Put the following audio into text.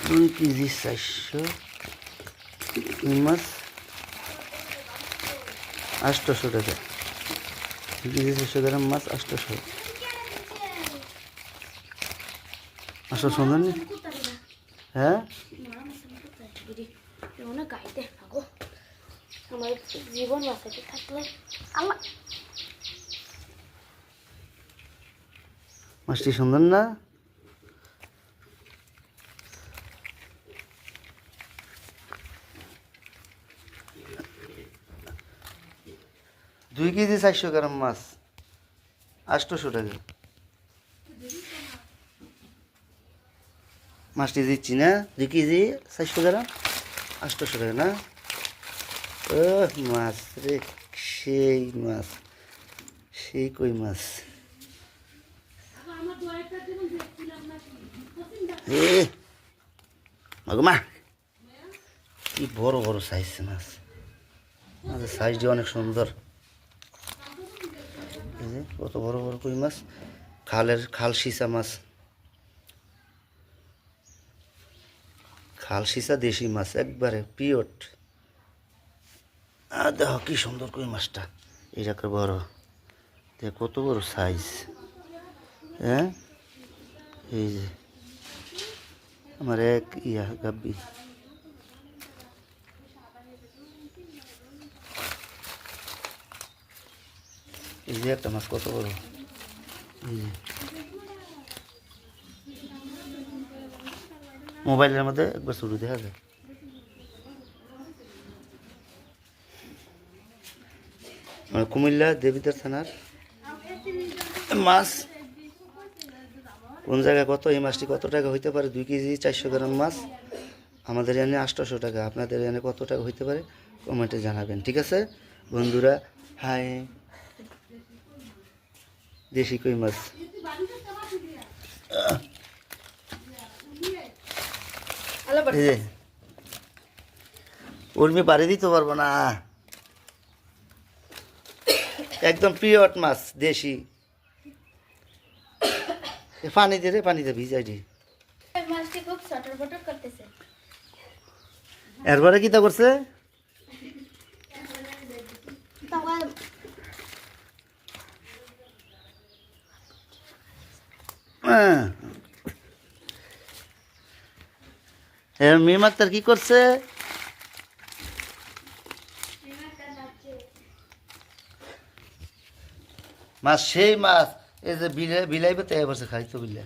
2 KG 400 মাছ 800 টাকা। 2 KG 400 গ্রাম মাছ 800। আসো সুন্দর নি? হ্যাঁ জীবন বাঁচাতে থাকলে আল্লাহ। মাছটি সুন্দর না? দুই কেজি 400 গ্রাম মাছ 800 টাকা। মাছটি দিচ্ছি না, 2 কেজি 400 গ্রাম 800 টাকা না? ও মাছ রে, সেই মাছ, সেই কই মাছ। এ মা কি বড় বড় সাইজ মাছ, মাছের সাইজটি অনেক সুন্দর। এই যে কত বড় বড় কই মাছ, খাল সিসা মাছ, খাল সিসা দেশি মাছ একবারে পিওর। আর দেখো কি সুন্দর কই মাছটা, এরকম বড়, দেখ কত বড় সাইজ। হ্যাঁ এই যে আমার এক গাব্বি। এই যে একটা মাছ কত বড়, এই যে মোবাইলের মধ্যে একবার শুরু দেখা যায়। কুমিল্লা দেবিদার থানার মাছ। কোন জায়গায় কত, এই মাছটি কত টাকা হইতে পারে? 2 কেজি 400 গ্রাম মাছ আমাদের এখানে 800 টাকা। আপনাদের এখানে কত টাকা হইতে পারে কমেন্টে জানাবেন, ঠিক আছে বন্ধুরা? হাই, দেশি কই মাছ। এই যে উর্মি বাড়ি দিতে পারবো না, একদম পিওর মাছ দেশি। পানি দে রে, পানিতে ভিজাই দি। মাছটি খুব চটরপটর করতেছে। এরপরে কি তা করছে? মিমাক তার কি করছে? মাছ সেই মাছ, এই যে বিলাইবে তাই বসে খাইতো বিলে।